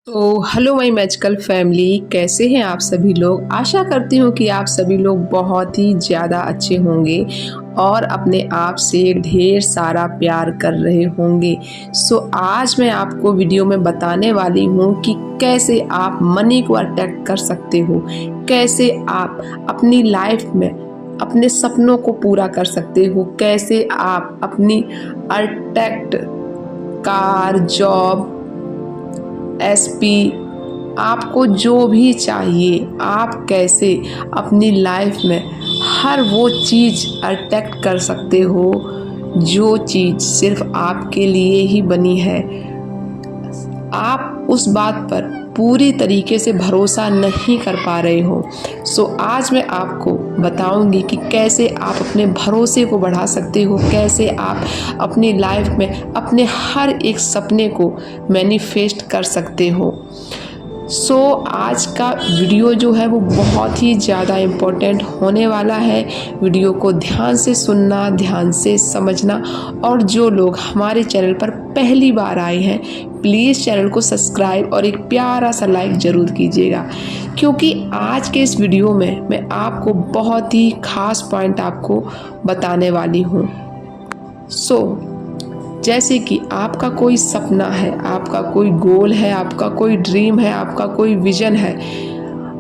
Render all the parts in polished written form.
तो हेलो माई magical family, कैसे हैं आप सभी लोग। आशा करती हूँ कि आप सभी लोग बहुत ही ज़्यादा अच्छे होंगे और अपने आप से ढेर सारा प्यार कर रहे होंगे। आज मैं आपको वीडियो में बताने वाली हूँ कि कैसे आप मनी को अट्रैक्ट कर सकते हो, कैसे आप अपनी लाइफ में अपने सपनों को पूरा कर सकते हो, कैसे आप अपनी अट्रैक्ट कार, जॉब, एसपी, आपको जो भी चाहिए, आप कैसे अपनी लाइफ में हर वो चीज़ अट्रैक्ट कर सकते हो जो चीज़ सिर्फ आपके लिए ही बनी है। आप उस बात पर पूरी तरीके से भरोसा नहीं कर पा रहे हो। आज मैं आपको बताऊंगी कि कैसे आप अपने भरोसे को बढ़ा सकते हो, कैसे आप अपनी लाइफ में अपने हर एक सपने को मैनिफेस्ट कर सकते हो। आज का वीडियो जो है वो बहुत ही ज़्यादा इम्पोर्टेंट होने वाला है। वीडियो को ध्यान से सुनना, ध्यान से समझना, और जो लोग हमारे चैनल पर पहली बार आए हैं प्लीज़ चैनल को सब्सक्राइब और एक प्यारा सा लाइक ज़रूर कीजिएगा, क्योंकि आज के इस वीडियो में मैं आपको बहुत ही ख़ास पॉइंट आपको बताने वाली हूँ। जैसे कि आपका कोई सपना है, आपका कोई गोल है, आपका कोई ड्रीम है, आपका कोई विजन है,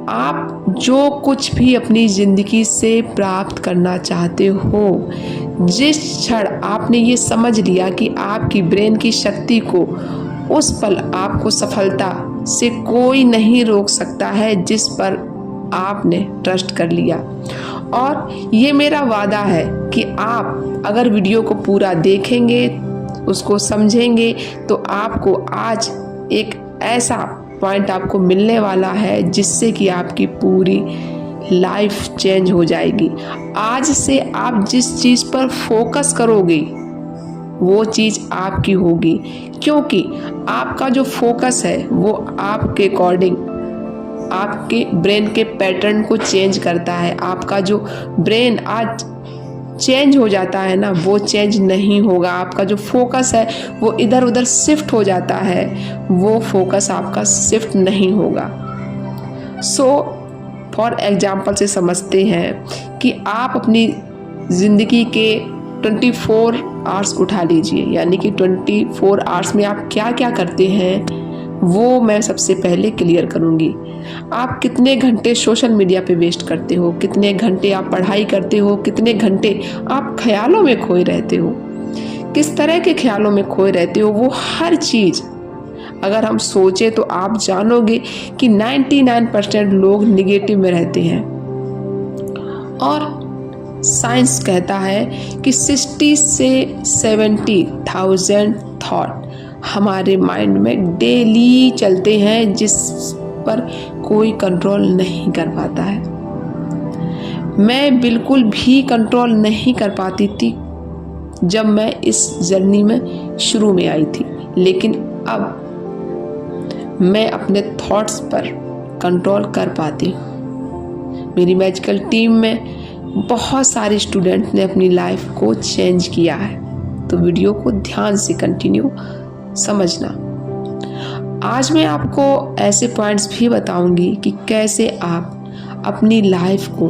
आप जो कुछ भी अपनी ज़िंदगी से प्राप्त करना चाहते हो, जिस क्षण आपने ये समझ लिया कि आपकी ब्रेन की शक्ति को उस पल आपको सफलता से कोई नहीं रोक सकता है, जिस पर आपने ट्रस्ट कर लिया। और ये मेरा वादा है कि आप अगर वीडियो को पूरा देखेंगे, उसको समझेंगे, तो आपको आज एक ऐसा पॉइंट आपको मिलने वाला है जिससे कि आपकी पूरी लाइफ चेंज हो जाएगी। आज से आप जिस चीज़ पर फोकस करोगे वो चीज़ आपकी होगी, क्योंकि आपका जो फोकस है वो आपके अकॉर्डिंग आपके ब्रेन के पैटर्न को चेंज करता है। आपका जो ब्रेन आज चेंज हो जाता है ना, वो चेंज नहीं होगा। आपका जो फोकस है वो इधर उधर शिफ्ट हो जाता है, वो फोकस आपका शिफ्ट नहीं होगा। फॉर एग्जाम्पल से समझते हैं कि आप अपनी ज़िंदगी के 24 आवर्स उठा लीजिए, यानी कि 24 आवर्स में आप क्या क्या करते हैं वो मैं सबसे पहले क्लियर करूँगी। आप कितने घंटे सोशल मीडिया पे वेस्ट करते हो, कितने घंटे आप पढ़ाई करते हो, कितने घंटे आप ख्यालों में खोए रहते हो, किस तरह के ख्यालों में खोए रहते हो, वो हर चीज़ अगर हम सोचे तो आप जानोगे कि 99% लोग निगेटिव में रहते हैं। और साइंस कहता है कि 60 से 70,000 थॉट हमारे माइंड में डेली चलते हैं, जिस पर कोई कंट्रोल नहीं कर पाता है। मैं बिल्कुल भी कंट्रोल नहीं कर पाती थी जब मैं इस जर्नी में शुरू में आई थी, लेकिन अब मैं अपने थॉट्स पर कंट्रोल कर पाती हूँ। मेरी मैजिकल टीम में बहुत सारे स्टूडेंट ने अपनी लाइफ को चेंज किया है, तो वीडियो को ध्यान से कंटिन्यू समझना। आज मैं आपको ऐसे पॉइंट्स भी बताऊंगी कि कैसे आप अपनी लाइफ को,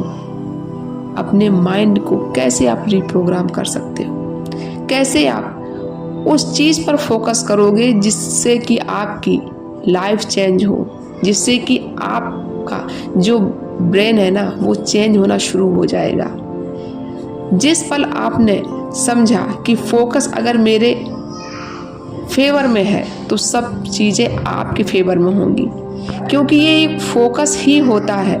अपने माइंड को कैसे आप रिप्रोग्राम कर सकते हो, कैसे आप उस चीज़ पर फोकस करोगे जिससे कि आपकी लाइफ चेंज हो, जिससे कि आपका जो ब्रेन है ना वो चेंज होना शुरू हो जाएगा। जिस पल आपने समझा कि फोकस अगर मेरे फेवर में है तो सब चीज़ें आपके फेवर में होंगी, क्योंकि ये एक फोकस ही होता है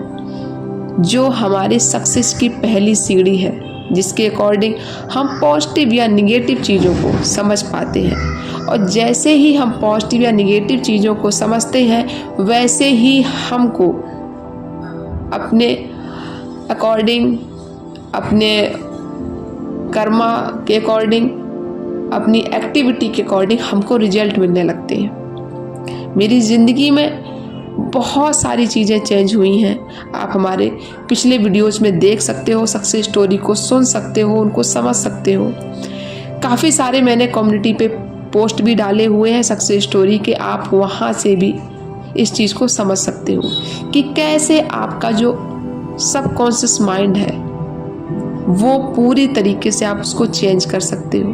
जो हमारी सक्सेस की पहली सीढ़ी है, जिसके अकॉर्डिंग हम पॉजिटिव या निगेटिव चीज़ों को समझ पाते हैं। और जैसे ही हम पॉजिटिव या निगेटिव चीज़ों को समझते हैं, वैसे ही हमको अपने अकॉर्डिंग, अपने कर्मा के अकॉर्डिंग, अपनी एक्टिविटी के अकॉर्डिंग हमको रिजल्ट मिलने लगते हैं। मेरी ज़िंदगी में बहुत सारी चीज़ें चेंज हुई हैं। आप हमारे पिछले वीडियोज़ में देख सकते हो, सक्सेस स्टोरी को सुन सकते हो, उनको समझ सकते हो। काफ़ी सारे मैंने कम्युनिटी पे पोस्ट भी डाले हुए हैं सक्सेस स्टोरी के, आप वहाँ से भी इस चीज़ को समझ सकते हो कि कैसे आपका जो सबकॉन्शियस माइंड है वो पूरी तरीके से आप उसको चेंज कर सकते हो।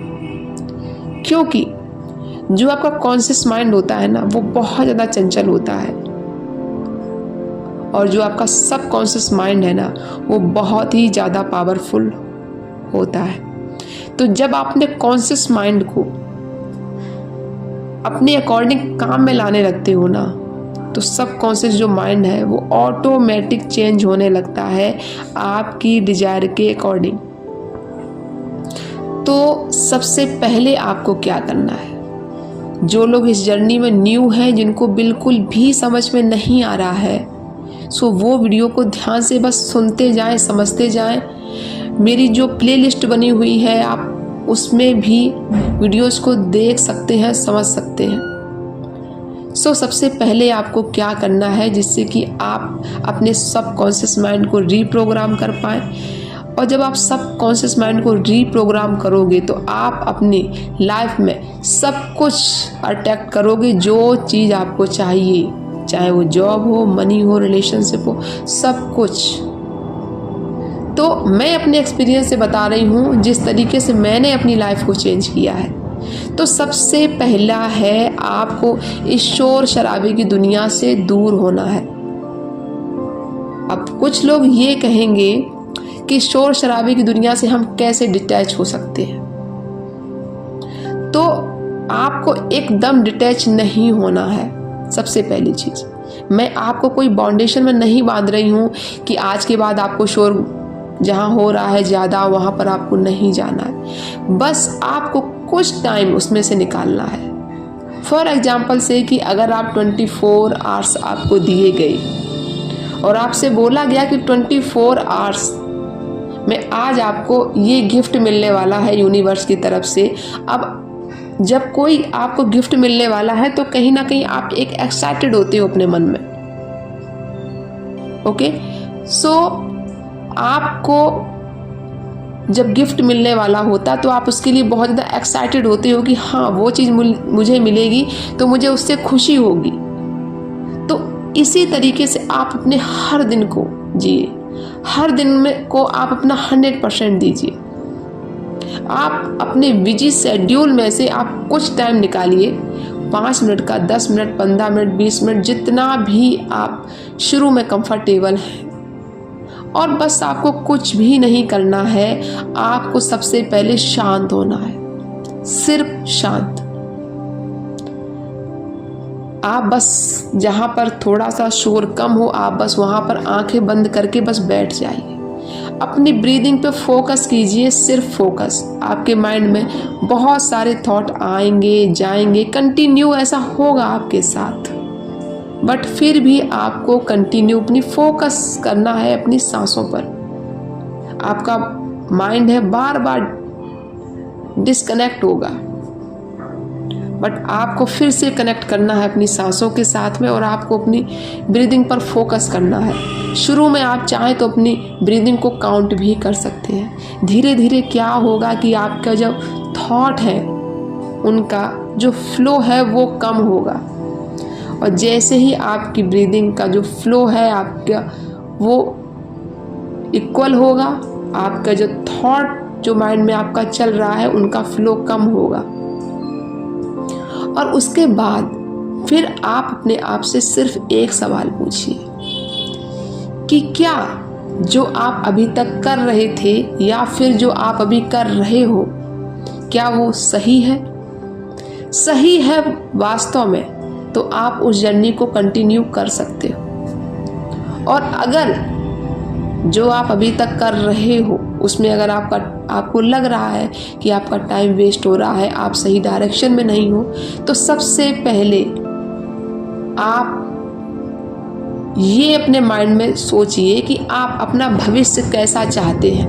क्योंकि जो आपका कॉन्शियस माइंड होता है ना, वो बहुत ज़्यादा चंचल होता है, और जो आपका सबकॉन्शियस माइंड है ना, वो बहुत ही ज़्यादा पावरफुल होता है। तो जब आपने कॉन्शियस माइंड को अपने अकॉर्डिंग काम में लाने लगते हो ना, तो सबकॉन्शियस जो माइंड है वो ऑटोमेटिक चेंज होने लगता है आपकी डिजायर के अकॉर्डिंग। तो सबसे पहले आपको क्या करना है, जो लोग इस जर्नी में न्यू हैं, जिनको बिल्कुल भी समझ में नहीं आ रहा है, सो वो वीडियो को ध्यान से बस सुनते जाएं, समझते जाएं। मेरी जो प्लेलिस्ट बनी हुई है आप उसमें भी वीडियोस को देख सकते हैं, समझ सकते हैं। सो सबसे पहले आपको क्या करना है, जिससे कि आप अपने सबकॉन्शियस माइंड को रीप्रोग्राम कर पाएँ। और जब आप सबकॉन्शियस माइंड को रीप्रोग्राम करोगे तो आप अपनी लाइफ में सब कुछ अट्रैक्ट करोगे, जो चीज़ आपको चाहिए, चाहे वो जॉब हो, मनी हो, रिलेशनशिप हो, सब कुछ। तो मैं अपने एक्सपीरियंस से बता रही हूँ, जिस तरीके से मैंने अपनी लाइफ को चेंज किया है। तो सबसे पहला है आपको इस शोर शराबे की दुनिया से दूर होना है। अब कुछ लोग ये कहेंगे कि शोर शराबे की दुनिया से हम कैसे डिटैच हो सकते हैं। तो आपको एकदम डिटैच नहीं होना है। सबसे पहली चीज़, मैं आपको कोई बाउंडेशन में नहीं बांध रही हूँ कि आज के बाद आपको शोर जहाँ हो रहा है ज़्यादा वहाँ पर आपको नहीं जाना है। बस आपको कुछ टाइम उसमें से निकालना है। फॉर एग्जाम्पल से कि अगर आप 24 आवर्स आपको दिए गए और आपसे बोला गया कि 24 आवर्स में आज आपको ये गिफ्ट मिलने वाला है यूनिवर्स की तरफ से। अब जब कोई आपको गिफ्ट मिलने वाला है तो कहीं ना कहीं आप एक एक्साइटेड होते हो अपने मन में। ओके, सो आपको जब गिफ्ट मिलने वाला होता तो आप उसके लिए बहुत ज़्यादा एक्साइटेड होते हो कि हाँ वो चीज़ मुझे मिलेगी तो मुझे उससे खुशी होगी। तो इसी तरीके से आप अपने हर दिन को जिए, हर दिन में को आप अपना 100% दीजिए। आप अपने बिजी शेड्यूल में से आप कुछ टाइम निकालिए, 5 मिनट का, 10 मिनट, 15 मिनट, 20 मिनट, जितना भी आप शुरू में कंफर्टेबल हैं। और बस आपको कुछ भी नहीं करना है, आपको सबसे पहले शांत होना है, सिर्फ शांत। आप बस जहाँ पर थोड़ा सा शोर कम हो, आप बस वहाँ पर आंखें बंद करके बस बैठ जाइए। अपनी ब्रीदिंग पे फोकस कीजिए, सिर्फ फोकस। आपके माइंड में बहुत सारे थॉट आएंगे जाएंगे, कंटिन्यू ऐसा होगा आपके साथ, बट फिर भी आपको कंटिन्यू अपनी फोकस करना है अपनी सांसों पर। आपका माइंड है बार बार डिस्कनेक्ट होगा, बट आपको फिर से कनेक्ट करना है अपनी सांसों के साथ में, और आपको अपनी ब्रीदिंग पर फोकस करना है। शुरू में आप चाहें तो अपनी ब्रीदिंग को काउंट भी कर सकते हैं। धीरे धीरे क्या होगा कि आपका जो थॉट है उनका जो फ्लो है वो कम होगा, और जैसे ही आपकी ब्रीदिंग का जो फ्लो है आपका वो इक्वल होगा, आपका जो थॉट जो माइंड में आपका चल रहा है उनका फ्लो कम होगा। और उसके बाद फिर आप अपने आप से सिर्फ एक सवाल पूछिए कि क्या जो आप अभी तक कर रहे थे या फिर जो आप अभी कर रहे हो, क्या वो सही है? सही है वास्तव में तो आप उस जर्नी को कंटिन्यू कर सकते हो। और अगर जो आप अभी तक कर रहे हो उसमें अगर आपको लग रहा है कि आपका टाइम वेस्ट हो रहा है, आप सही डायरेक्शन में नहीं हो, तो सबसे पहले आप ये अपने माइंड में सोचिए कि आप अपना भविष्य कैसा चाहते हैं,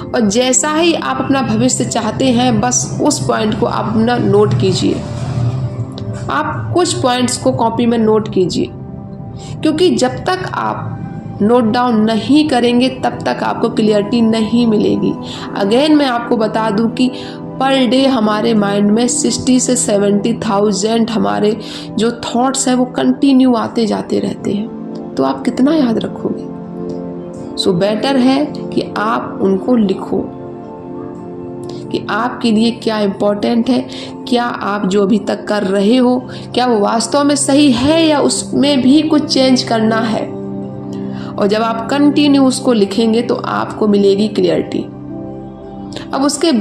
और जैसा ही आप अपना भविष्य चाहते हैं बस उस पॉइंट को आप अपना नोट कीजिए। आप कुछ पॉइंट्स को कॉपी में नोट कीजिए, क्योंकि जब तक आप नोट डाउन नहीं करेंगे तब तक आपको क्लियरिटी नहीं मिलेगी। अगेन मैं आपको बता दूं कि पर डे हमारे माइंड में 60 से 70,000 हमारे जो थॉट्स हैं वो कंटिन्यू आते जाते रहते हैं, तो आप कितना याद रखोगे? सो बेटर है कि आप उनको लिखो कि आपके लिए क्या इम्पोर्टेंट है, क्या आप जो अभी तक कर रहे हो क्या वो वास्तव में सही है या उसमें भी कुछ चेंज करना है। और जब आप कंटिन्यू उसको लिखेंगे तो आपको मिलेगी क्लियरिटी। अब उसके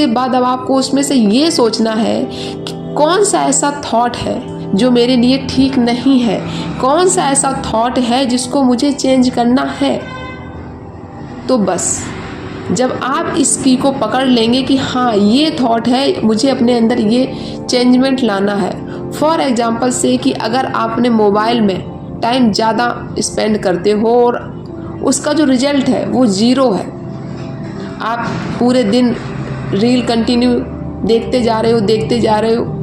बाद अब आपको उसमें से ये सोचना है कि कौन सा ऐसा थॉट है जो मेरे लिए ठीक नहीं है, कौन सा ऐसा थॉट है जिसको मुझे चेंज करना है। तो बस जब आप इस की को पकड़ लेंगे कि हाँ ये थॉट है, मुझे अपने अंदर ये चेंजमेंट लाना है। फॉर एग्जांपल से कि अगर आपने मोबाइल में टाइम ज़्यादा स्पेंड करते हो और उसका जो रिजल्ट है वो ज़ीरो है, आप पूरे दिन रील कंटिन्यू देखते जा रहे हो,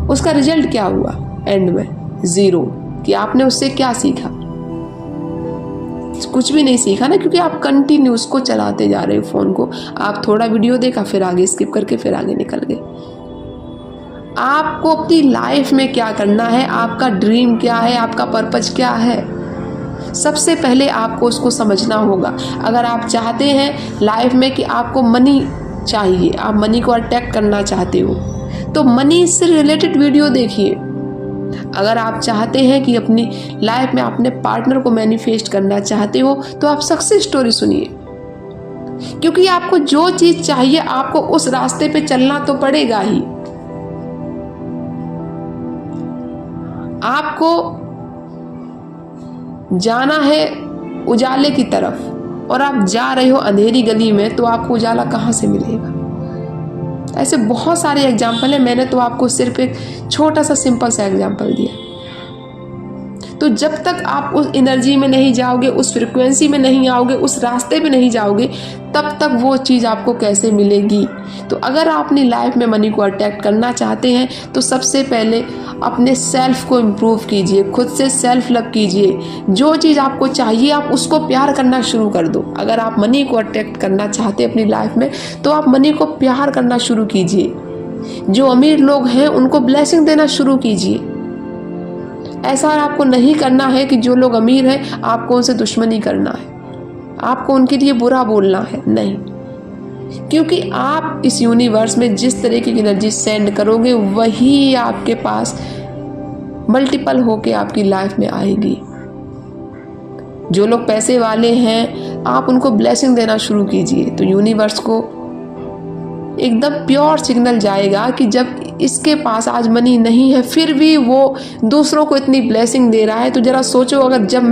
उसका रिजल्ट क्या हुआ? एंड में ज़ीरो। कि आपने उससे क्या सीखा? कुछ भी नहीं सीखा ना, क्योंकि आप कंटिन्यू उसको चलाते जा रहे हो फ़ोन को। आप थोड़ा वीडियो देखा, फिर आगे स्किप करके फिर आगे निकल गए। आपको अपनी लाइफ में क्या करना है, आपका ड्रीम क्या है, आपका पर्पज क्या है, सबसे पहले आपको उसको समझना होगा। अगर आप चाहते हैं लाइफ में कि आपको मनी चाहिए, आप मनी को अट्रैक्ट करना चाहते हो, तो मनी से रिलेटेड वीडियो देखिए। अगर आप चाहते हैं कि अपनी लाइफ में अपने पार्टनर को मैनिफेस्ट करना चाहते हो, तो आप सक्सेस स्टोरी सुनिए। क्योंकि आपको जो चीज़ चाहिए आपको उस रास्ते पे चलना तो पड़ेगा ही। आपको जाना है उजाले की तरफ और आप जा रहे हो अंधेरी गली में, तो आपको उजाला कहाँ से मिलेगा? ऐसे बहुत सारे एग्जाम्पल हैं, मैंने तो आपको सिर्फ एक छोटा सा सिंपल सा एग्जाम्पल दिया। तो जब तक आप उस एनर्जी में नहीं जाओगे, उस फ्रिक्वेंसी में नहीं आओगे, उस रास्ते पे नहीं जाओगे, तब तक वो चीज़ आपको कैसे मिलेगी? तो अगर आप अपनी लाइफ में मनी को अट्रैक्ट करना चाहते हैं तो सबसे पहले अपने सेल्फ को इम्प्रूव कीजिए, खुद से सेल्फ लव कीजिए। जो चीज़ आपको चाहिए आप उसको प्यार करना शुरू कर दो। अगर आप मनी को अट्रैक्ट करना चाहते हैं अपनी लाइफ में, तो आप मनी को प्यार करना शुरू कीजिए। जो अमीर लोग हैं उनको ब्लेसिंग देना शुरू कीजिए। ऐसा आपको नहीं करना है कि जो लोग अमीर हैं आपको उनसे दुश्मनी करना है, आपको उनके लिए बुरा बोलना है, नहीं। क्योंकि आप इस यूनिवर्स में जिस तरीके की एनर्जी सेंड करोगे वही आपके पास मल्टीपल होके आपकी लाइफ में आएगी। जो लोग पैसे वाले हैं आप उनको ब्लेसिंग देना शुरू कीजिए, तो यूनिवर्स को एकदम प्योर सिग्नल जाएगा कि जब इसके पास आज मनी नहीं है फिर भी वो दूसरों को इतनी ब्लेसिंग दे रहा है, तो जरा सोचो अगर जब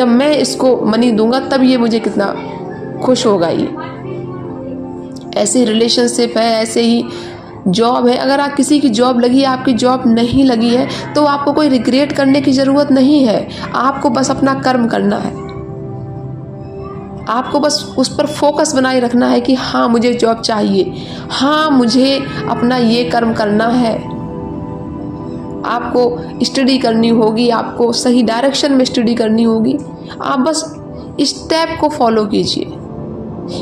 मैं इसको मनी दूंगा तब ये मुझे कितना खुश होगा। ये ऐसे रिलेशनशिप है, ऐसे ही जॉब है। अगर आप किसी की जॉब लगी है, आपकी जॉब नहीं लगी है, तो आपको कोई रिग्रेट करने की ज़रूरत नहीं है। आपको बस अपना कर्म करना है, आपको बस उस पर फोकस बनाए रखना है कि हाँ मुझे जॉब चाहिए, हाँ मुझे अपना ये कर्म करना है। आपको स्टडी करनी होगी, आपको सही डायरेक्शन में स्टडी करनी होगी। आप बस स्टेप को फॉलो कीजिए,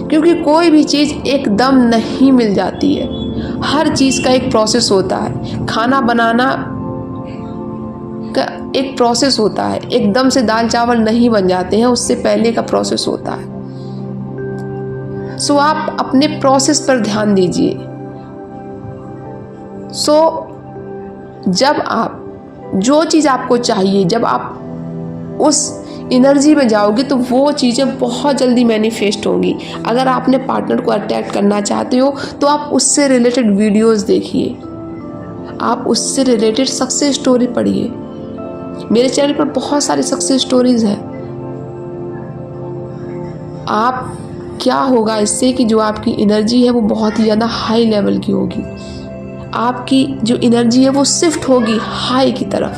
क्योंकि कोई भी चीज़ एकदम नहीं मिल जाती है। हर चीज़ का एक प्रोसेस होता है। खाना बनाना का एक प्रोसेस होता है, एकदम से दाल चावल नहीं बन जाते हैं, उससे पहले का प्रोसेस होता है। सो आप अपने प्रोसेस पर ध्यान दीजिए। सो जब आप जो चीज़ आपको चाहिए, जब आप उस एनर्जी में जाओगे तो वो चीज़ें बहुत जल्दी मैनिफेस्ट होंगी। अगर आपने पार्टनर को अट्रैक्ट करना चाहते हो तो आप उससे रिलेटेड वीडियोस देखिए, आप उससे रिलेटेड सक्सेस स्टोरी पढ़िए। मेरे चैनल पर बहुत सारी सक्सेस स्टोरीज हैं। आप क्या होगा इससे कि जो आपकी एनर्जी है वो बहुत ही ज़्यादा हाई लेवल की होगी। आपकी जो एनर्जी है वो शिफ्ट होगी हाई की तरफ,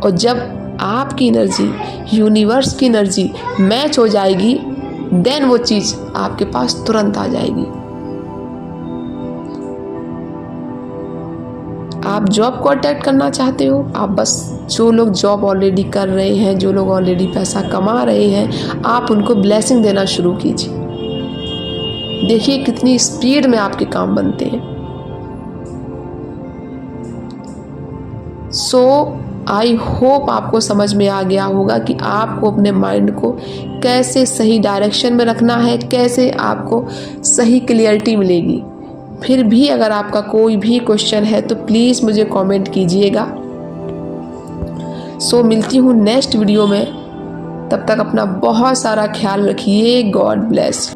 और जब आपकी एनर्जी यूनिवर्स की एनर्जी मैच हो जाएगी देन वो चीज़ आपके पास तुरंत आ जाएगी। आप जॉब को अट्रैक्ट करना चाहते हो, आप बस जो लोग जॉब ऑलरेडी कर रहे हैं, जो लोग ऑलरेडी पैसा कमा रहे हैं, आप उनको ब्लेसिंग देना शुरू कीजिए। देखिए कितनी स्पीड में आपके काम बनते हैं। सो आई होप आपको समझ में आ गया होगा कि आपको अपने माइंड को कैसे सही डायरेक्शन में रखना है, कैसे आपको सही क्लियरिटी मिलेगी। फिर भी अगर आपका कोई भी क्वेश्चन है तो प्लीज़ मुझे कमेंट कीजिएगा। सो मिलती हूँ नेक्स्ट वीडियो में, तब तक अपना बहुत सारा ख्याल रखिए। God bless.